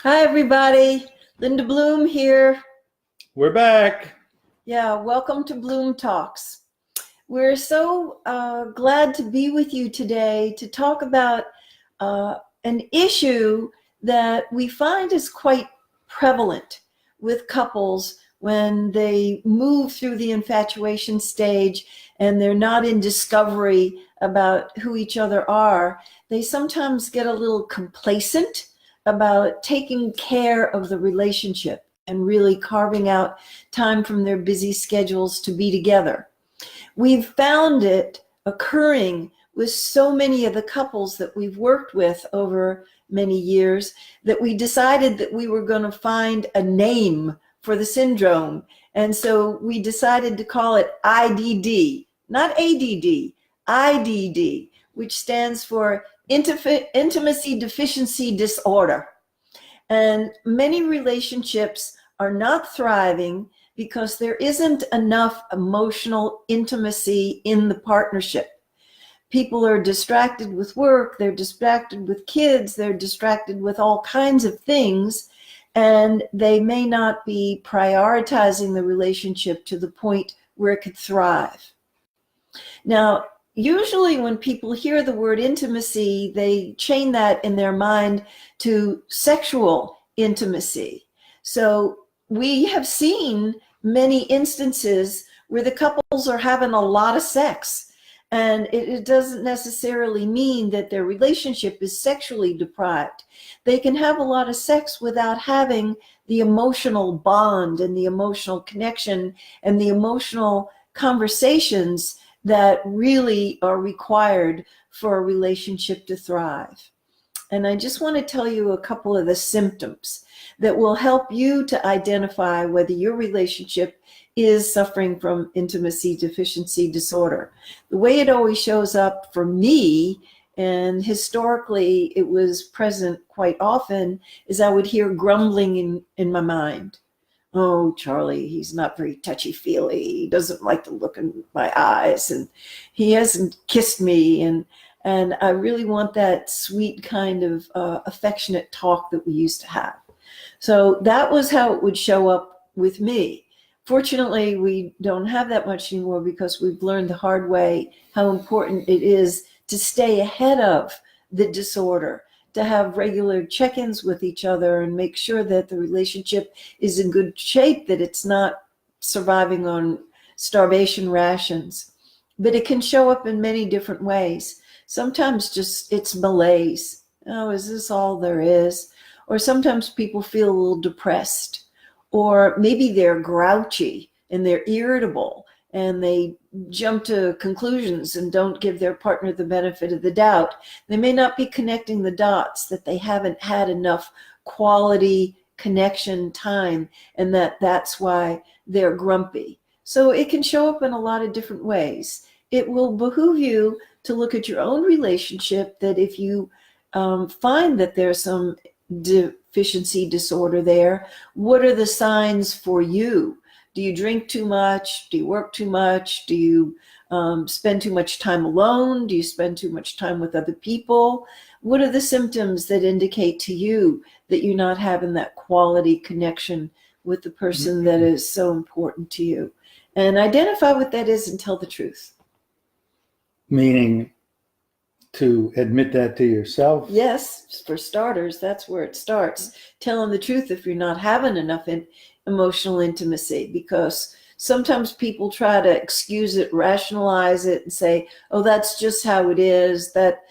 Hi, everybody. Linda Bloom here. We're back. Yeah, welcome to Bloomtalks. We're so glad to be with you today to talk about an issue that we find is quite prevalent with couples when they move through the infatuation stage and they're not in discovery about who each other are. They sometimes get a little complacent about taking care of the relationship and really carving out time from their busy schedules to be together. We've found it occurring with so many of the couples that we've worked with over many years that we decided that we were going to find a name for the syndrome. And so we decided to call it IDD, not ADD, IDD, which stands for Intimacy Deficiency Disorder. And many relationships are not thriving because there isn't enough emotional intimacy in the partnership. People are distracted with work, they're distracted with kids, they're distracted with all kinds of things, and they may not be prioritizing the relationship to the point where it could thrive. Now, usually when people hear the word intimacy, they chain that in their mind to sexual intimacy. So we have seen many instances where the couples are having a lot of sex, and it doesn't necessarily mean that their relationship is sexually deprived. They can have a lot of sex without having the emotional bond and the emotional connection and the emotional conversations that really are required for a relationship to thrive. And I just want to tell you a couple of the symptoms that will help you to identify whether your relationship is suffering from intimacy deficiency disorder. The way it always shows up for me, and historically it was present quite often, is I would hear grumbling in my mind. Oh, Charlie, he's not very touchy-feely. He doesn't like to look in my eyes, and he hasn't kissed me, and I really want that sweet kind of affectionate talk that we used to have. So that was how it would show up with me. Fortunately, we don't have that much anymore because we've learned the hard way how important it is to stay ahead of the disorder, to have regular check-ins with each other and make sure that the relationship is in good shape, that it's not surviving on starvation rations. But it can show up in many different ways. Sometimes just it's malaise. Oh, is this all there is? Or sometimes people feel a little depressed, or maybe they're grouchy and they're irritable and they jump to conclusions and don't give their partner the benefit of the doubt. They may not be connecting the dots, that they haven't had enough quality connection time, and that's why they're grumpy. So it can show up in a lot of different ways. It will behoove you to look at your own relationship, that if you find that there's some deficiency disorder there, what are the signs for you? Do you drink too much? Do you work too much? Do you spend too much time alone? Do you spend too much time with other people? What are the symptoms that indicate to you that you're not having that quality connection with the person that is so important to you? And identify what that is and tell the truth. Meaning to admit that to yourself? Yes, for starters, that's where it starts. Telling the truth if you're not having enough emotional intimacy, because sometimes people try to excuse it, rationalize it, and say, oh, that's just how it is, that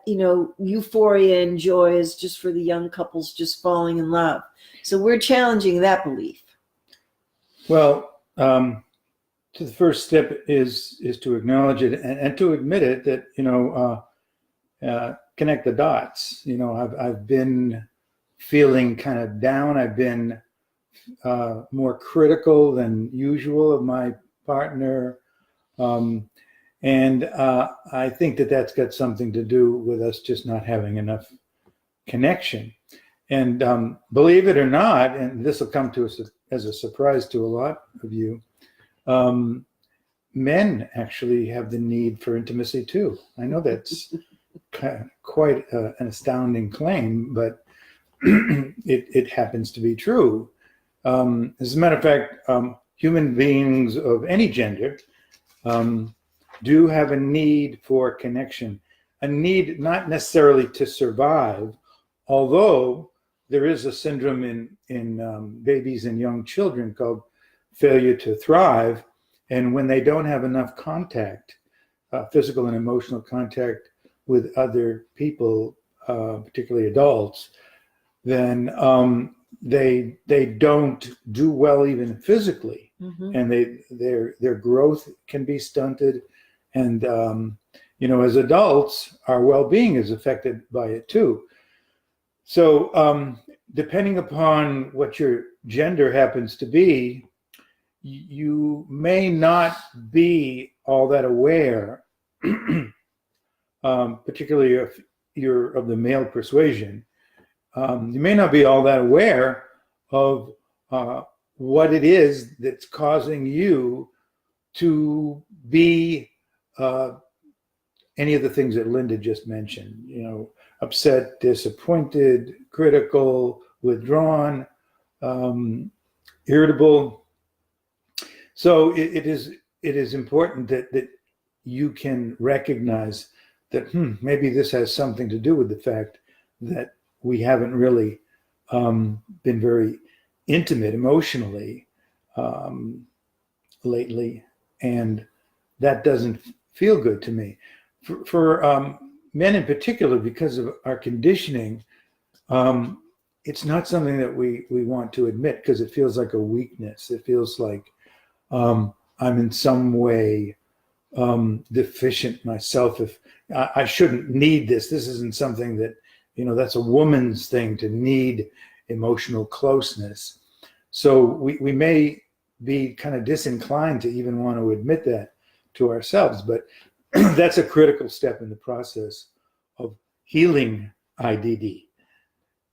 euphoria and joy is just for the young couples just falling in love. So we're challenging that belief. Well, the first step is to acknowledge it and to admit it, that connect the dots. I've been feeling kind of down. I've been more critical than usual of my partner, and I think that that's got something to do with us just not having enough connection. And believe it or not, and this will come to us as a surprise to a lot of you, men actually have the need for intimacy too. I know that's quite an astounding claim, but it happens to be true. As a matter of fact, human beings of any gender do have a need for connection, a need not necessarily to survive, although there is a syndrome in babies and young children called failure to thrive. And when they don't have enough contact, physical and emotional contact with other people, particularly adults, then they don't do well even physically, and their growth can be stunted, and as adults, our well-being is affected by it too. So depending upon what your gender happens to be, you may not be all that aware, particularly if you're of the male persuasion. You may not be all that aware of what it is that's causing you to be any of the things that Linda just mentioned, upset, disappointed, critical, withdrawn, irritable. So it is important that you can recognize that maybe this has something to do with the fact that we haven't really been very intimate emotionally lately, and that doesn't feel good to me. For men in particular, because of our conditioning, it's not something that we want to admit, because it feels like a weakness. It feels like I'm in some way deficient myself. If I shouldn't need this. This isn't something that, that's a woman's thing to need emotional closeness. So we may be kind of disinclined to even want to admit that to ourselves, but that's a critical step in the process of healing IDD,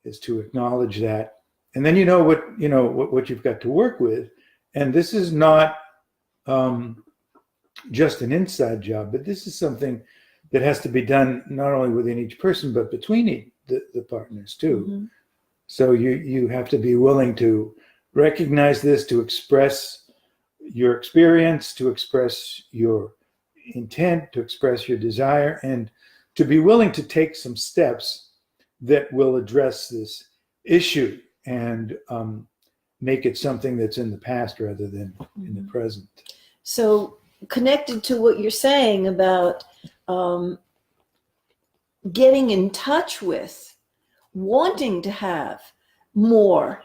is to acknowledge that. And then what you've got to work with. And this is not just an inside job, but this is something that has to be done not only within each person, but between the partners too. So you have to be willing to recognize this, to express your experience, to express your intent, to express your desire, and to be willing to take some steps that will address this issue and make it something that's in the past rather than in the present. So connected to what you're saying about getting in touch with, wanting to have more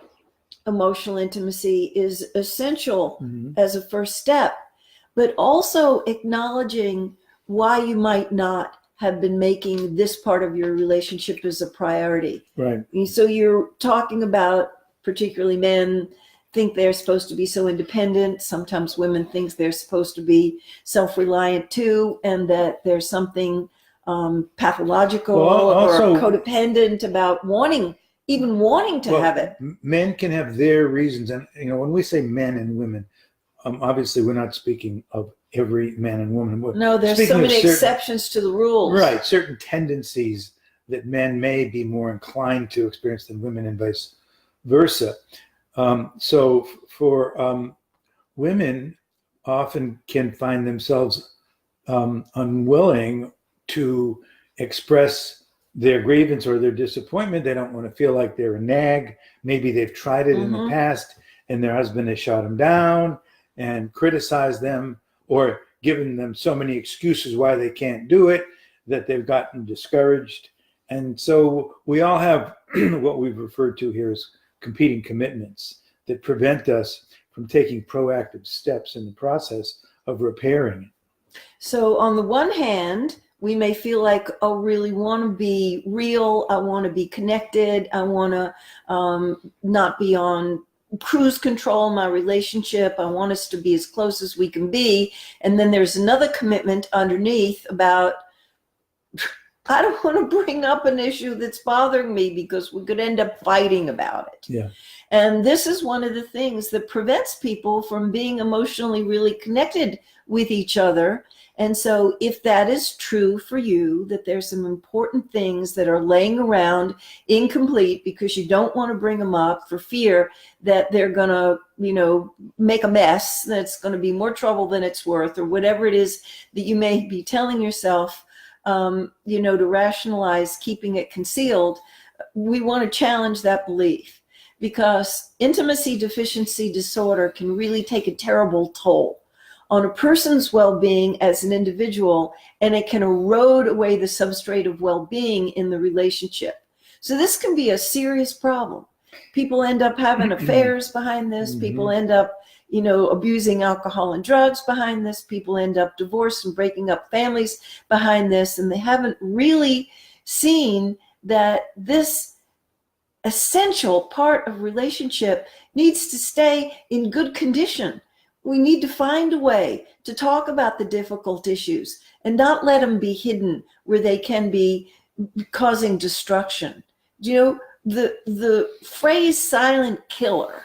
emotional intimacy is essential as a first step, but also acknowledging why you might not have been making this part of your relationship as a priority. Right. So you're talking about, particularly men think they're supposed to be so independent. Sometimes women think they're supposed to be self-reliant too, and that there's something pathological or codependent about wanting to have it. Men can have their reasons. And, when we say men and women, obviously we're not speaking of every man and woman. No, there's so many exceptions to the rules. Right. Certain tendencies that men may be more inclined to experience than women, and vice versa. So for women, often can find themselves unwilling to express their grievance or their disappointment. They don't want to feel like they're a nag. Maybe they've tried it in the past and their husband has shot them down and criticized them, or given them so many excuses why they can't do it that they've gotten discouraged. And so we all have what we've referred to here as competing commitments that prevent us from taking proactive steps in the process of repairing it. So on the one hand, we may feel like, I really want to be real. I want to be connected. I want to not be on cruise control in my relationship. I want us to be as close as we can be. And then there's another commitment underneath about, I don't want to bring up an issue that's bothering me because we could end up fighting about it. Yeah. And this is one of the things that prevents people from being emotionally really connected with each other. And so if that is true for you, that there's some important things that are laying around incomplete because you don't want to bring them up for fear that they're going to, make a mess, that's going to be more trouble than it's worth, or whatever it is that you may be telling yourself, to rationalize keeping it concealed, we want to challenge that belief, because intimacy deficiency disorder can really take a terrible toll on a person's well-being as an individual, and it can erode away the substrate of well-being in the relationship. So this can be a serious problem. People end up having affairs behind this. People end up, abusing alcohol and drugs behind this. People end up divorced and breaking up families behind this, and they haven't really seen that this essential part of relationship needs to stay in good condition. We need to find a way to talk about the difficult issues and not let them be hidden where they can be causing destruction. The phrase silent killer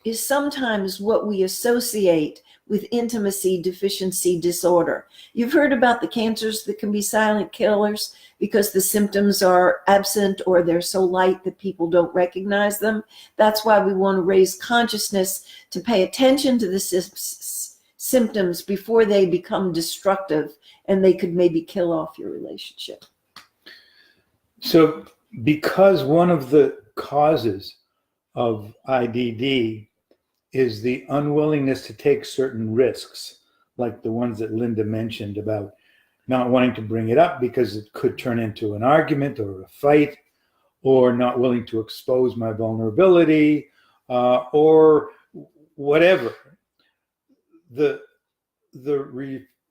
is sometimes what we associate with intimacy deficiency disorder. You've heard about the cancers that can be silent killers because the symptoms are absent or they're so light that people don't recognize them. That's why we want to raise consciousness to pay attention to the symptoms before they become destructive and they could maybe kill off your relationship. So because one of the causes of IDD is the unwillingness to take certain risks, like the ones that Linda mentioned about not wanting to bring it up because it could turn into an argument or a fight, or not willing to expose my vulnerability, or whatever. The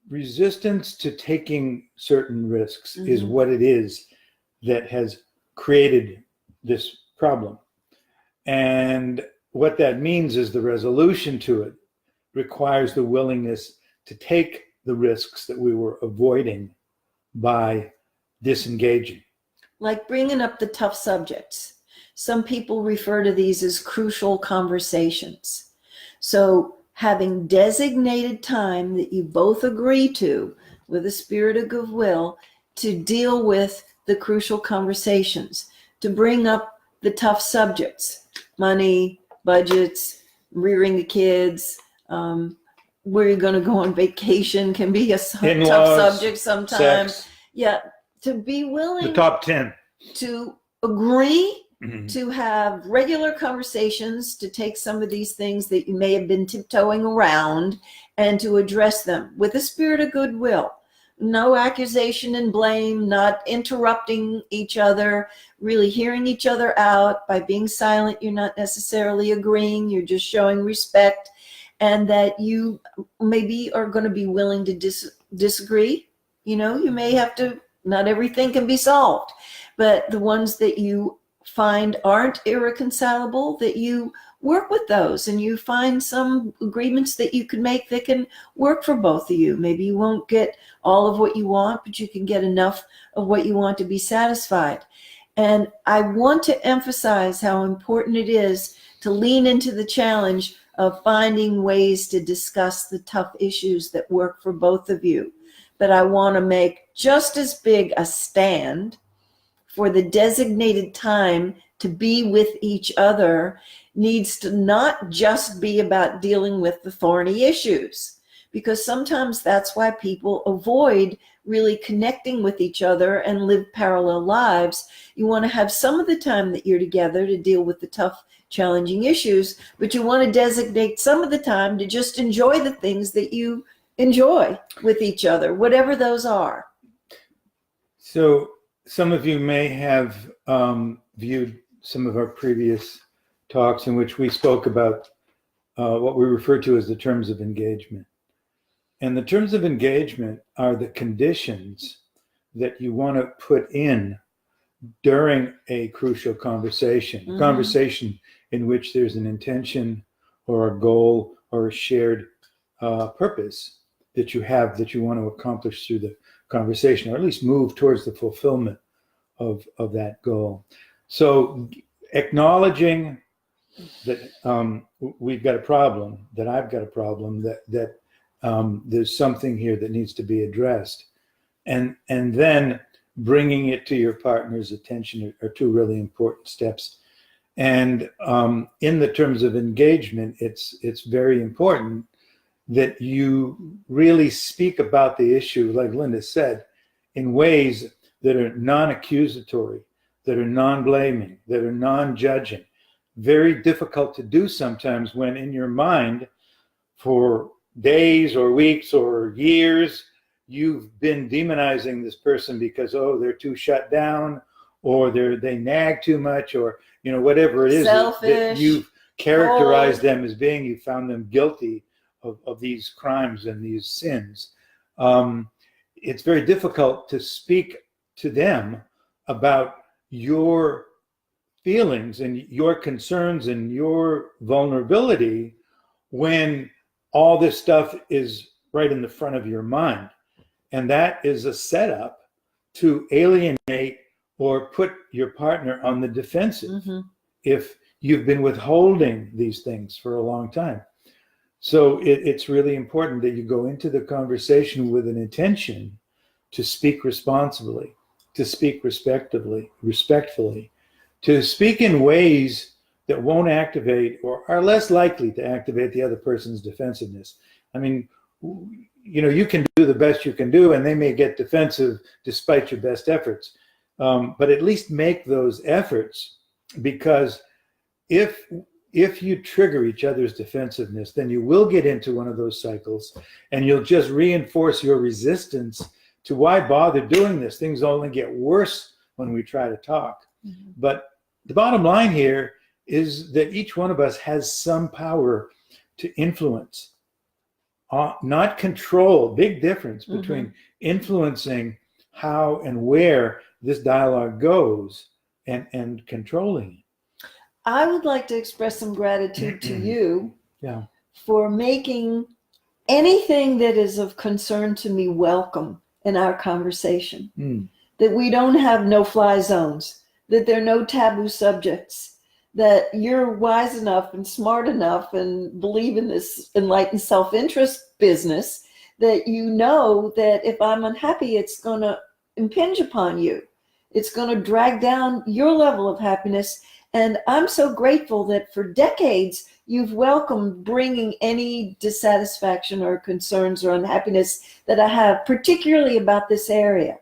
resistance to taking certain risks is what it is that has created this problem. And what that means is the resolution to it requires the willingness to take the risks that we were avoiding by disengaging. Like bringing up the tough subjects. Some people refer to these as crucial conversations. So having designated time that you both agree to with a spirit of goodwill to deal with the crucial conversations, to bring up the tough subjects, money, budgets, rearing the kids, where you're going to go on vacation can be a tough subject sometimes. Sex. Yeah, to be willing the top 10 to agree to have regular conversations, to take some of these things that you may have been tiptoeing around and to address them with a spirit of goodwill. No accusation and blame, not interrupting each other, really hearing each other out. By being silent, you're not necessarily agreeing, you're just showing respect, and that you maybe are going to be willing to disagree. You may have to, not everything can be solved, but the ones that you find aren't irreconcilable, that you work with those and you find some agreements that you can make that can work for both of you. Maybe you won't get all of what you want, but you can get enough of what you want to be satisfied. And I want to emphasize how important it is to lean into the challenge of finding ways to discuss the tough issues that work for both of you. But I want to make just as big a stand for the designated time to be with each other needs to not just be about dealing with the thorny issues, because sometimes that's why people avoid really connecting with each other and live parallel lives. You want to have some of the time that you're together to deal with the tough, challenging issues, but you want to designate some of the time to just enjoy the things that you enjoy with each other, whatever those are. So some of you may have viewed some of our previous talks in which we spoke about what we refer to as the terms of engagement. And the terms of engagement are the conditions that you want to put in during a crucial conversation, a conversation in which there's an intention or a goal or a shared purpose that you have, that you want to accomplish through the conversation, or at least move towards the fulfillment of that goal. So acknowledging that we've got a problem, that I've got a problem, that there's something here that needs to be addressed. And then bringing it to your partner's attention are two really important steps. And in the terms of engagement, it's very important that you really speak about the issue, like Linda said, in ways that are non-accusatory, that are non-blaming, that are non-judging. Very difficult to do sometimes when in your mind for days or weeks or years, you've been demonizing this person because, oh, they're too shut down, or they nag too much, or, you know, whatever it is that you've characterized them as being. You found them guilty of these crimes and these sins. It's very difficult to speak to them about your feelings and your concerns and your vulnerability when all this stuff is right in the front of your mind. And that is a setup to alienate or put your partner on the defensive if you've been withholding these things for a long time. So it's really important that you go into the conversation with an intention to speak responsibly, to speak respectfully, to speak in ways that won't activate or are less likely to activate the other person's defensiveness. I mean, you know, you can do the best you can do, and they may get defensive despite your best efforts. But at least make those efforts, because if you trigger each other's defensiveness, then you will get into one of those cycles, and you'll just reinforce your resistance to why bother doing this. Things only get worse when we try to talk. But the bottom line here is that each one of us has some power to influence, not control. Big difference between influencing how and where this dialogue goes and controlling it. I would like to express some gratitude to you for making anything that is of concern to me welcome in our conversation. That we don't have no-fly zones, that there are no taboo subjects, that you're wise enough and smart enough and believe in this enlightened self-interest business that you know that if I'm unhappy, it's going to impinge upon you. It's going to drag down your level of happiness. And I'm so grateful that for decades, you've welcomed bringing any dissatisfaction or concerns or unhappiness that I have, particularly about this area,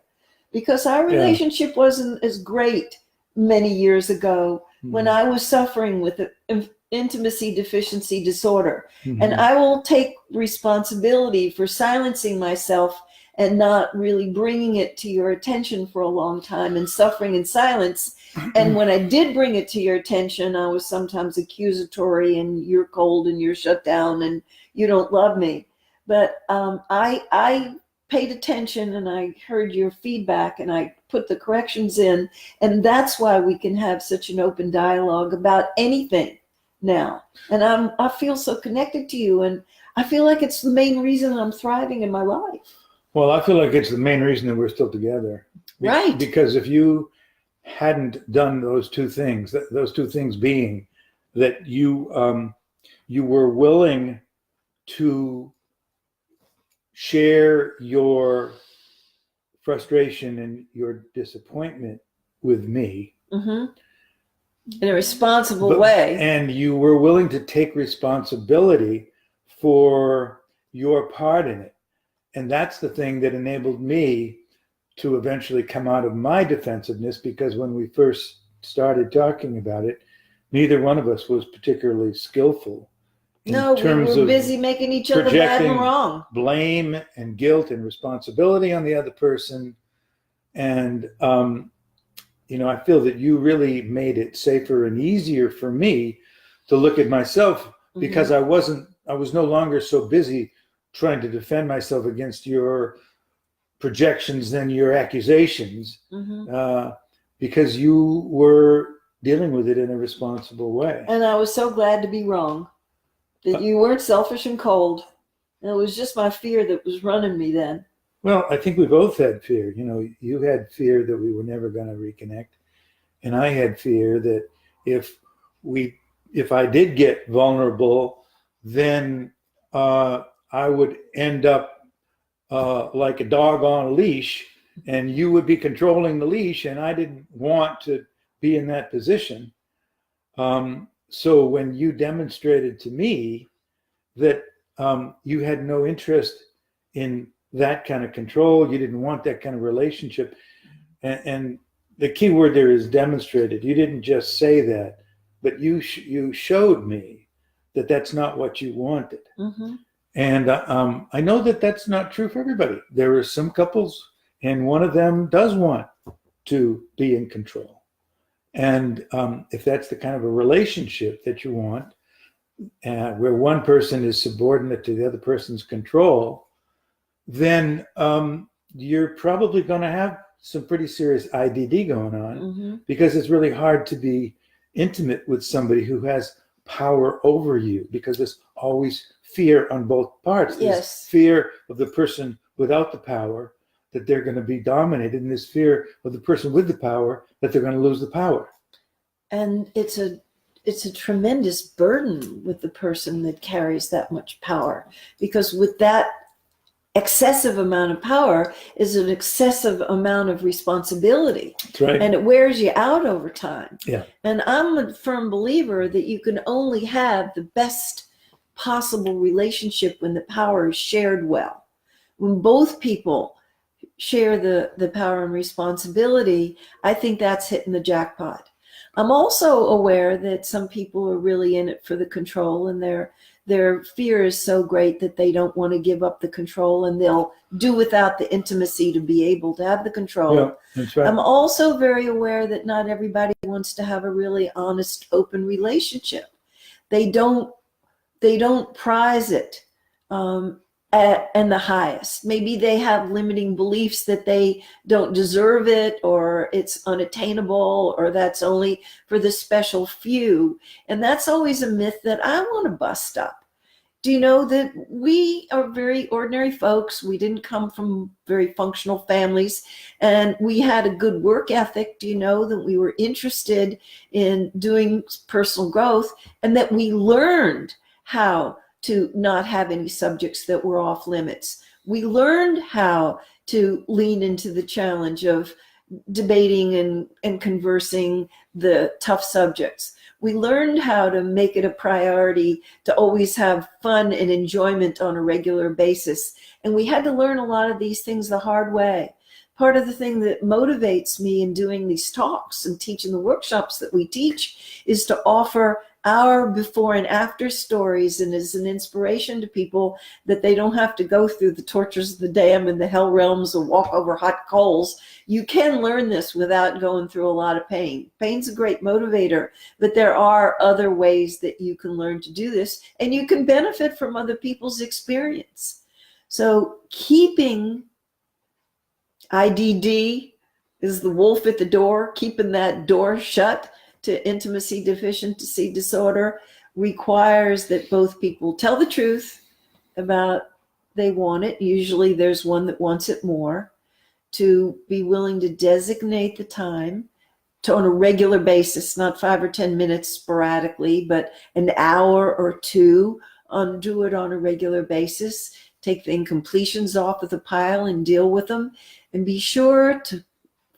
because our relationship wasn't as great many years ago when I was suffering with an intimacy deficiency disorder. And I will take responsibility for silencing myself and not really bringing it to your attention for a long time and suffering in silence. And when I did bring it to your attention, I was sometimes accusatory and you're cold and you're shut down and you don't love me. But I paid attention and I heard your feedback and I put the corrections in. And that's why we can have such an open dialogue about anything now. And I feel so connected to you, and I feel like it's the main reason I'm thriving in my life. Well, I feel like it's the main reason that we're still together. Right. Because if you hadn't done those two things being that you were willing to share your frustration and your disappointment with me in a responsible way, and you were willing to take responsibility for your part in it. And that's the thing that enabled me to eventually come out of my defensiveness, because when we first started talking about it, neither one of us was particularly skillful in terms we were of busy making each other bad and wrong. Blame and guilt and responsibility on the other person. And, you know, I feel that you really made it safer and easier for me to look at myself, because I was no longer so busy trying to defend myself against your projections and your accusations, because you were dealing with it in a responsible way. And I was so glad to be wrong, that you weren't selfish and cold. And it was just my fear that was running me then. Well, I think we both had fear. You know, you had fear that we were never going to reconnect. And I had fear that if I did get vulnerable, then I I would end up like a dog on a leash, and you would be controlling the leash, and I didn't want to be in that position. So when you demonstrated to me that you had no interest in that kind of control, you didn't want that kind of relationship, and the key word there is demonstrated. You didn't just say that, but you showed me that that's not what you wanted. Mm-hmm. And I know that that's not true for everybody. There are some couples, and one of them does want to be in control. And if that's the kind of a relationship that you want, where one person is subordinate to the other person's control, then you're probably going to have some pretty serious IDD going on, Mm-hmm. because it's really hard to be intimate with somebody who has power over you, because there's always fear on both parts. There's Yes. fear of the person without the power that they're going to be dominated, and there's fear of the person with the power that they're going to lose the power. And it's a tremendous burden with the person that carries that much power, because with that excessive amount of power is an excessive amount of responsibility. That's right. And it wears you out over time. Yeah. And I'm a firm believer that you can only have the best possible relationship when the power is shared well. When both people share the power and responsibility, I think that's hitting the jackpot. I'm also aware that some people are really in it for the control, and their fear is so great that they don't want to give up the control, and they'll do without the intimacy to be able to have the control. Yeah, that's right. I'm also very aware that not everybody wants to have a really honest, open relationship. They don't prize it and the highest. Maybe they have limiting beliefs that they don't deserve it, or it's unattainable, or that's only for the special few. And that's always a myth that I want to bust up. Do you know that we are very ordinary folks? We didn't come from very functional families, and we had a good work ethic. Do you know that we were interested in doing personal growth, and that we learned how to not have any subjects that were off limits? We learned how to lean into the challenge of debating and conversing the tough subjects. We learned how to make it a priority to always have fun and enjoyment on a regular basis. And we had to learn a lot of these things the hard way. Part of the thing that motivates me in doing these talks and teaching the workshops that we teach is to offer our before and after stories, and as an inspiration to people that they don't have to go through the tortures of the damned and the hell realms or walk over hot coals. You can learn this without going through a lot of pain. Pain's a great motivator, but there are other ways that you can learn to do this, and you can benefit from other people's experience. So keeping IDD is the wolf at the door, keeping that door shut to intimacy deficiency disorder requires that both people tell the truth about they want it. Usually there's one that wants it more. To be willing to designate the time to, on a regular basis, not 5 or 10 minutes sporadically, but an hour or two, do it on a regular basis. Take the incompletions off of the pile and deal with them, and be sure to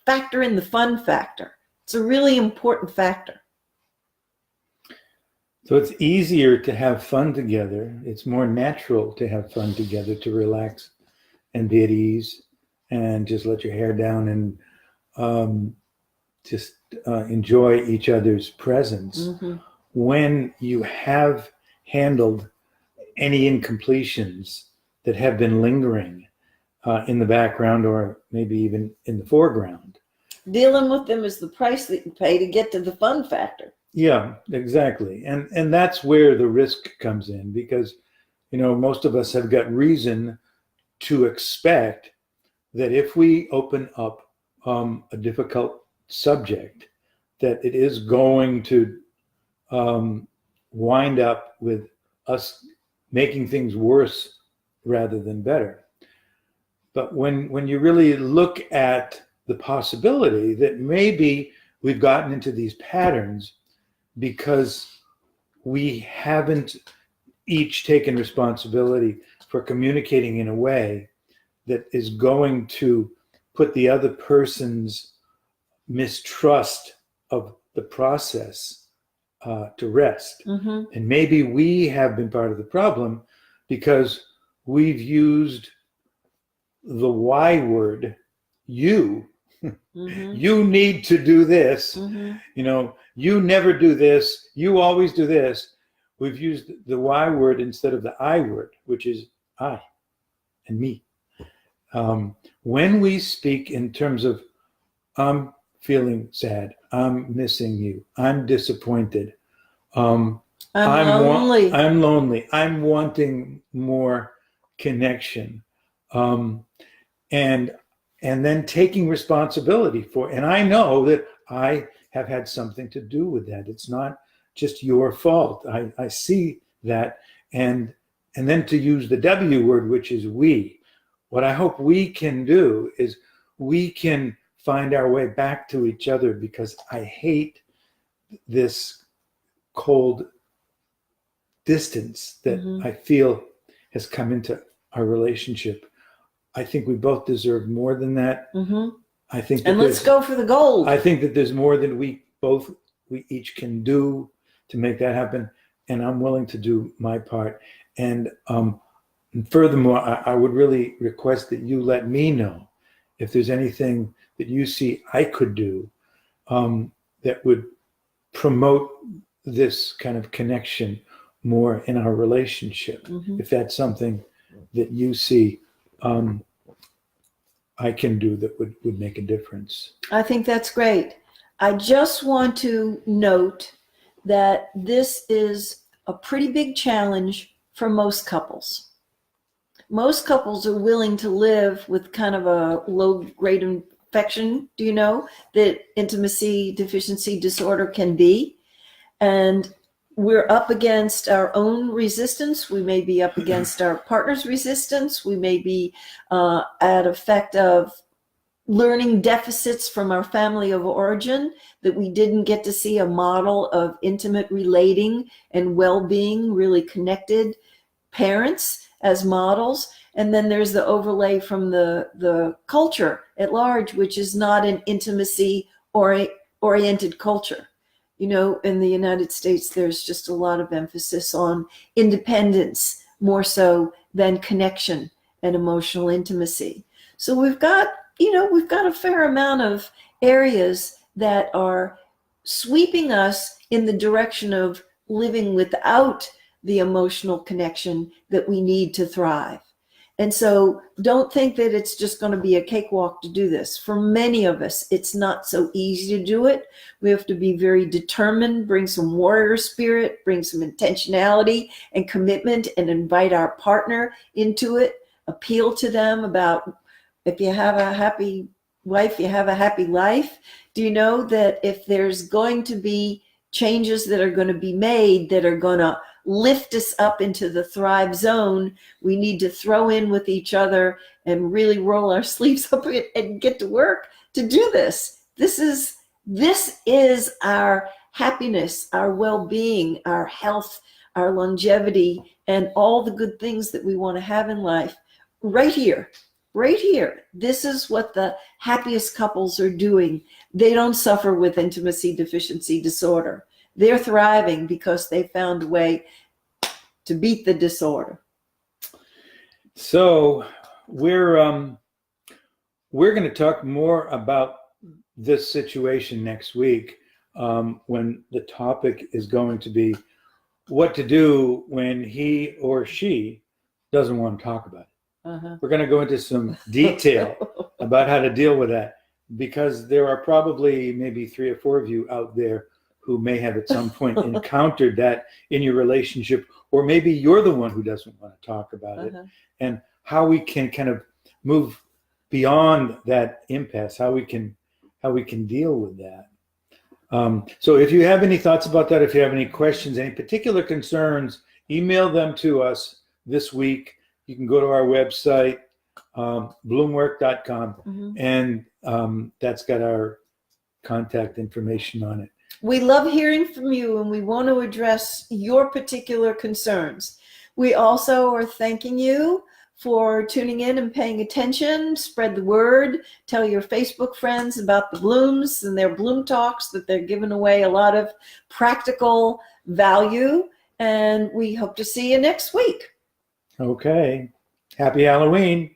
factor in the fun factor. It's a really important factor. So it's easier to have fun together. It's more natural to have fun together, to relax and be at ease and just let your hair down and just enjoy each other's presence. Mm-hmm. When you have handled any incompletions that have been lingering in the background, or maybe even in the foreground. Dealing with them is the price that you pay to get to the fun factor. Yeah, exactly. And that's where the risk comes in, because, you know, most of us have got reason to expect that if we open up a difficult subject, that it is going to wind up with us making things worse rather than better. But when you really look at the possibility that maybe we've gotten into these patterns because we haven't each taken responsibility for communicating in a way that is going to put the other person's mistrust of the process to rest. Mm-hmm. And maybe we have been part of the problem because we've used the Y word, you. Mm-hmm. You need to do this. Mm-hmm. You never do this. You always do this. We've used the Y word instead of the I word, which is I and me. When we speak in terms of, I'm feeling sad, I'm missing you, I'm disappointed, I'm lonely. I'm lonely, I'm wanting more connection, and then taking responsibility for, and I know that I have had something to do with that. It's not just your fault. I see that, and then to use the W word, which is we. What I hope we can do is we can find our way back to each other, because I hate this cold distance that Mm-hmm. I feel has come into our relationship. I think we both deserve more than that. Mm-hmm. I think And let's go for the gold. I think that there's more than we each can do to make that happen, and I'm willing to do my part. And furthermore, I would really request that you let me know if there's anything that you see I could do that would promote this kind of connection more in our relationship. Mm-hmm. If that's something that you see I can do that would make a difference. I think that's great. I just want to note that this is a pretty big challenge for most couples. Most couples are willing to live with kind of a low-grade infection, do you know, that intimacy deficiency disorder can be. And we're up against our own resistance. We may be up against our partner's resistance. We may be at effect of learning deficits from our family of origin, that we didn't get to see a model of intimate relating and well-being, really connected parents as models. And then there's the overlay from the culture at large, which is not an intimacy oriented culture. In the United States, there's just a lot of emphasis on independence, more so than connection and emotional intimacy. So we've got a fair amount of areas that are sweeping us in the direction of living without the emotional connection that we need to thrive. And so don't think that it's just going to be a cakewalk to do this. For many of us, it's not so easy to do it. We have to be very determined, bring some warrior spirit, bring some intentionality and commitment, and invite our partner into it, appeal to them about, if you have a happy wife, you have a happy life. Do you know that if there's going to be changes that are going to be made that are going to lift us up into the thrive zone, we need to throw in with each other and really roll our sleeves up and get to work to do this. This is our happiness, our well-being, our health, our longevity, and all the good things that we want to have in life right here. Right here. This is what the happiest couples are doing. They don't suffer with intimacy deficiency disorder. They're thriving because they found a way to beat the disorder. So we're going to talk more about this situation next week, when the topic is going to be what to do when he or she doesn't want to talk about it. Uh-huh. We're going to go into some detail about how to deal with that, because there are probably maybe 3 or 4 of you out there who may have at some point encountered that in your relationship, or maybe you're the one who doesn't want to talk about it, and how we can kind of move beyond that impasse, how we can deal with that. So if you have any thoughts about that, if you have any questions, any particular concerns, email them to us this week. You can go to our website, bloomwork.com, and that's got our contact information on it. We love hearing from you, and we want to address your particular concerns. We also are thanking you for tuning in and paying attention. Spread the word. Tell your Facebook friends about the Blooms and their Bloom Talks, that they're giving away a lot of practical value. And we hope to see you next week. Okay. Happy Halloween.